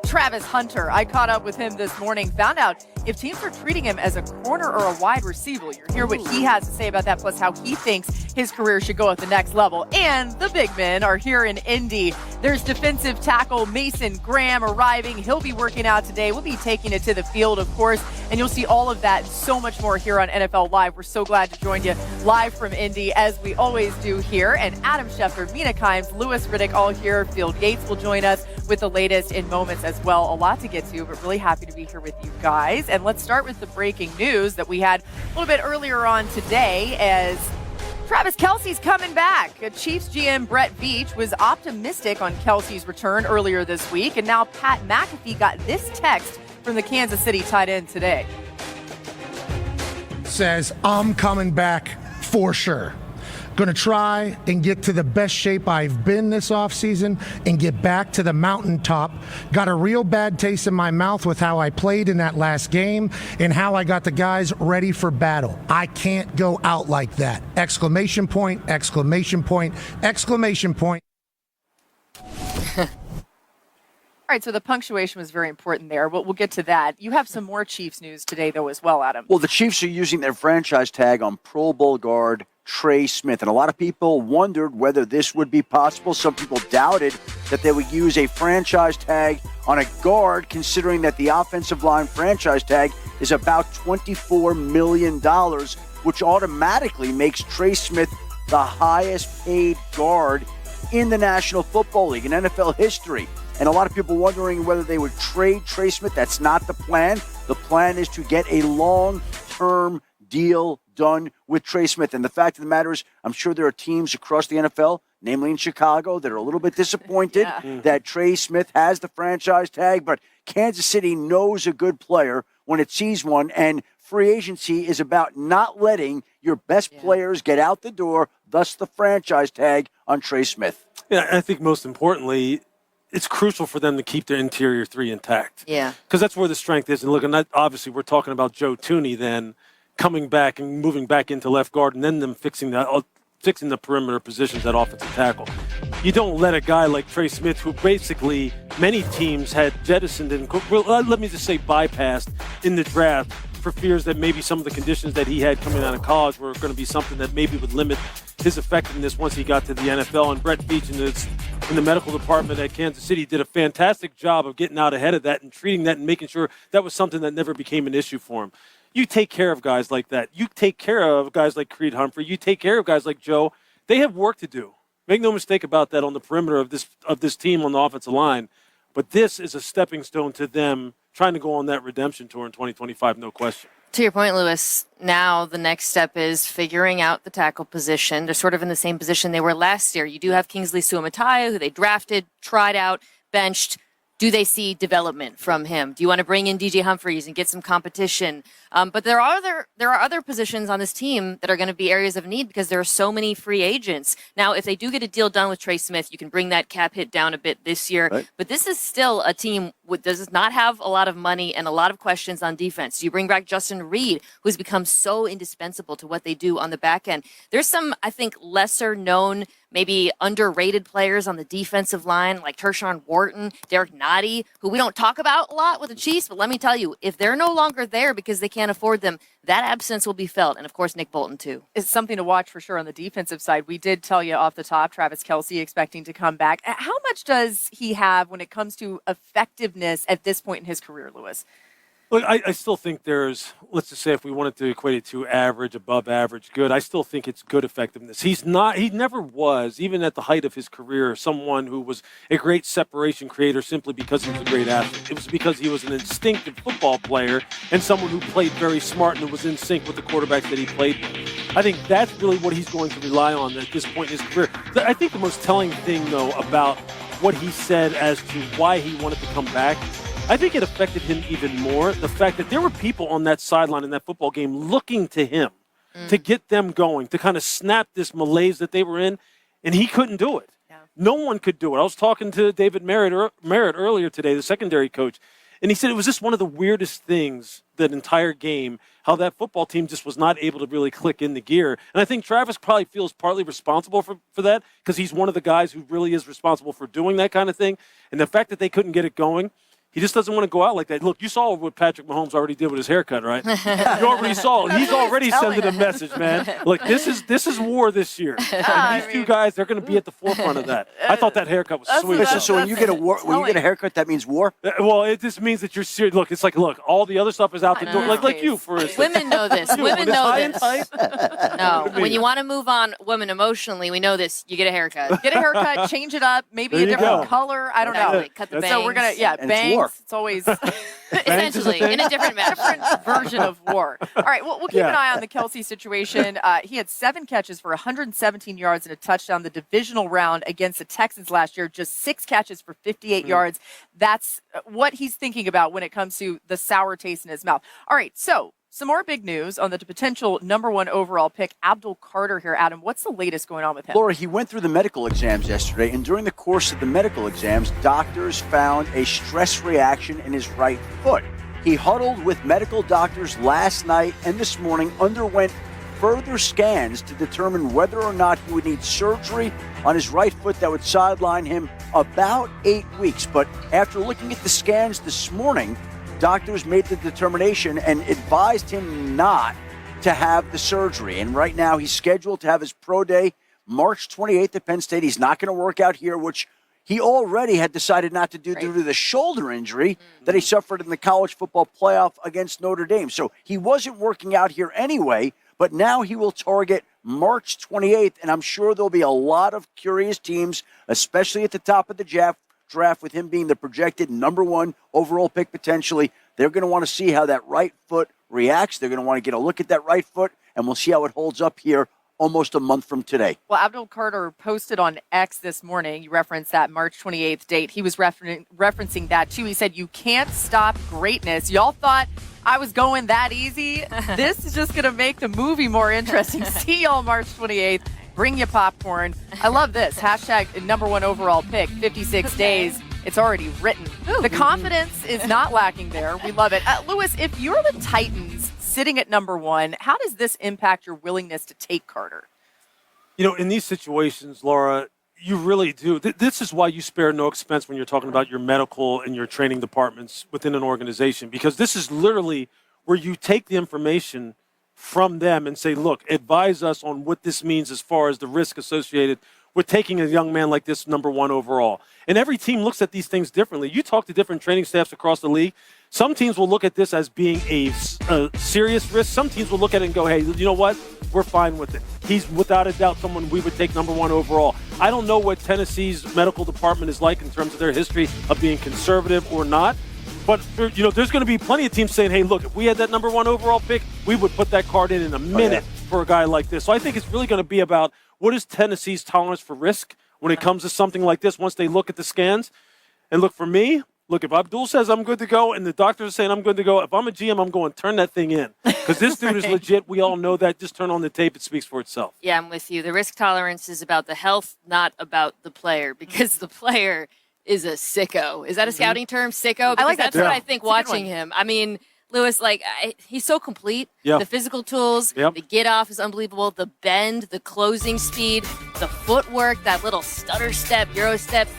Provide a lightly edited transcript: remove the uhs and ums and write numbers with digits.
Travis Hunter. I caught up with him this morning, found out if teams are treating him as a corner or a wide receiver. You'll hear what he has to say about that, plus how he thinks his career should go at the next level. And the big men are here in Indy. There's defensive tackle Mason Graham arriving. He'll be working out today. We'll be taking it to the field, of course, and you'll see all of that and so much more here on NFL Live. We're so glad to join you live from Indy, as we always do here. And Adam Schefter, Mina Kimes, Lewis Riddick, all here. Field Gates will join us with the latest in moments as well. A lot to get to, but really happy to be here with you guys. And let's start with the breaking news that we had a little bit earlier on today, as Travis Kelce's coming back. Chiefs GM Brett Veach was optimistic on Kelce's return earlier this week, and now Pat McAfee got this text from the Kansas City tight end today. Says, I'm coming back for sure. Going to try and get to the best shape I've been this offseason and get back to the mountaintop. Got a real bad taste in my mouth with how I played in that last game and how I got the guys ready for battle. I can't go out like that. Exclamation point, exclamation point, exclamation point. All right, so the punctuation was very important there. We'll get to that. You have some more Chiefs news today, though, as well, Adam. Well, the Chiefs are using their franchise tag on Pro Bowl guard Trey Smith. And a lot of people wondered whether this would be possible. Some people doubted that they would use a franchise tag on a guard, considering that the offensive line franchise tag is about $24 million, which automatically makes Trey Smith the highest paid guard in the National Football League, in NFL history. And a lot of people wondering whether they would trade Trey Smith. That's not the plan. The plan is to get a long-term deal done with Trey Smith. And the fact of the matter is, I'm sure there are teams across the NFL, namely in Chicago, that are a little bit disappointed that Trey Smith has the franchise tag. But Kansas City knows a good player when it sees one. And free agency is about not letting your best players get out the door, thus the franchise tag on Trey Smith. Yeah, I think most importantly, it's crucial for them to keep their interior three intact. Yeah. Because that's where the strength is. And look, and that, obviously we're talking about Joe Thuney then coming back and moving back into left guard, and then them fixing the perimeter positions at offensive tackle. You don't let a guy like Trey Smith, who basically many teams had jettisoned and, let me just say, bypassed in the draft for fears that maybe some of the conditions that he had coming out of college were going to be something that maybe would limit his effectiveness once he got to the NFL. And Brett Veach in the medical department at Kansas City did a fantastic job of getting out ahead of that and treating that and making sure that was something that never became an issue for him. You take care of guys like that. You take care of guys like Creed Humphrey. You take care of guys like Joe. They have work to do. Make no mistake about that on the perimeter of this team on the offensive line. But this is a stepping stone to them trying to go on that redemption tour in 2025, no question. To your point, Lewis, now the next step is figuring out the tackle position. They're sort of in the same position they were last year. You do have Kingsley Suamataia, who they drafted, tried out, benched. Do they see development from him? Do you want to bring in DJ Humphries and get some competition? But there are other positions on this team that are going to be areas of need because there are so many free agents. Now, if they do get a deal done with Trey Smith, you can bring that cap hit down a bit this year. Right. But this is still a team that does not have a lot of money and a lot of questions on defense. You bring back Justin Reed, who's become so indispensable to what they do on the back end. There's some, I think, lesser known, maybe underrated players on the defensive line, like Tershawn Wharton, Derek Nottie, who we don't talk about a lot with the Chiefs, but let me tell you, if they're no longer there because they can't afford them, that absence will be felt. And, of course, Nick Bolton, too. It's something to watch for sure on the defensive side. We did tell you off the top, Travis Kelce expecting to come back. How much does he have when it comes to effectiveness at this point in his career, Lewis? Look, I still think there's, let's just say if we wanted to equate it to average, above average, good, I still think it's good effectiveness. He never was, even at the height of his career, someone who was a great separation creator simply because he was a great athlete. It was because he was an instinctive football player and someone who played very smart and was in sync with the quarterbacks that he played with. I think that's really what he's going to rely on at this point in his career. I think the most telling thing, though, about what he said as to why he wanted to come back, I think it affected him even more, the fact that there were people on that sideline in that football game looking to him to get them going, to kind of snap this malaise that they were in, and he couldn't do it. Yeah. No one could do it. I was talking to David Merritt earlier today, the secondary coach, And he said it was just one of the weirdest things that entire game, how that football team just was not able to really click in the gear. And I think Travis probably feels partly responsible for that because he's one of the guys who really is responsible for doing that kind of thing. And the fact that they couldn't get it going, he just doesn't want to go out like that. Look, you saw what Patrick Mahomes already did with his haircut, right? You already saw it. He's already sending a message, man. Look, this is war this year. And these two guys, they're going to be at the forefront of that. I thought that haircut was sweet. So when you get a haircut, that means war? Well, it just means that you're serious. Look, it's like, all the other stuff is out the door. Like you, for instance. Women know this. Women know this. No, I mean, when you want to move on women emotionally, we know this. You get a haircut. Get a haircut, change it up, maybe a different color. I don't know. Cut the bangs. So we're going to, bangs. It's always essentially in a different version of war. All right, we'll keep an eye on the Kelsey situation. He had 7 catches for 117 yards and a touchdown the divisional round against the Texans last year. Just 6 catches for 58 yards. That's what he's thinking about when it comes to the sour taste in his mouth. All right, so some more big news on the potential number 1 overall pick, Abdul Carter here. Adam, what's the latest going on with him? Laura, he went through the medical exams yesterday, and during the course of the medical exams, doctors found a stress reaction in his right foot. He huddled with medical doctors last night and this morning, underwent further scans to determine whether or not he would need surgery on his right foot that would sideline him about 8 weeks. But after looking at the scans this morning, doctors made the determination and advised him not to have the surgery. And right now he's scheduled to have his pro day March 28th at Penn State. He's not going to work out here, which he already had decided not to do due to the shoulder injury that he suffered in the college football playoff against Notre Dame. So he wasn't working out here anyway, but now he will target March 28th. And I'm sure there'll be a lot of curious teams, especially at the top of the draft, with him being the projected number 1 overall pick potentially. They're going to want to see how that right foot reacts. They're going to want to get a look at that right foot, and we'll see how it holds up here almost a month from today. Well, Abdul Carter posted on X this morning. You referenced that March 28th date. He was referencing that, too. He said, "You can't stop greatness." Y'all thought I was going that easy? This is just going to make the movie more interesting. See y'all March 28th. Bring you popcorn. I love this. Hashtag number 1 overall pick, 56 days. It's already written. The confidence is not lacking there. We love it. Lewis, if you're the Titans sitting at number 1, how does this impact your willingness to take Carter? In these situations, Laura, you really do. This is why you spare no expense when you're talking about your medical and your training departments within an organization, because this is literally where you take the information from them and say, look, advise us on what this means as far as the risk associated with taking a young man like this number 1 overall. And every team looks at these things differently. You talk to different training staffs across the league. Some teams will look at this as being a serious risk. Some teams will look at it and go, hey, you know what? We're fine with it. He's without a doubt someone we would take number 1 overall. I don't know what Tennessee's medical department is like in terms of their history of being conservative or not. But, there's going to be plenty of teams saying, hey, look, if we had that number 1 overall pick, we would put that card in a minute for a guy like this. So I think it's really going to be about what is Tennessee's tolerance for risk when it comes to something like this once they look at the scans. And look, for me, if Abdul says I'm good to go and the doctors are saying I'm good to go, if I'm a GM, I'm going, turn that thing in. Because this dude is legit. We all know that. Just turn on the tape. It speaks for itself. Yeah, I'm with you. The risk tolerance is about the health, not about the player, because the player is a sicko. Is that a scouting term, sicko? Because I like that. That's what I think watching him. I mean, Lewis, he's so complete. Yeah. The physical tools, the get off is unbelievable. The bend, the closing speed, the footwork, that little stutter step, Euro step,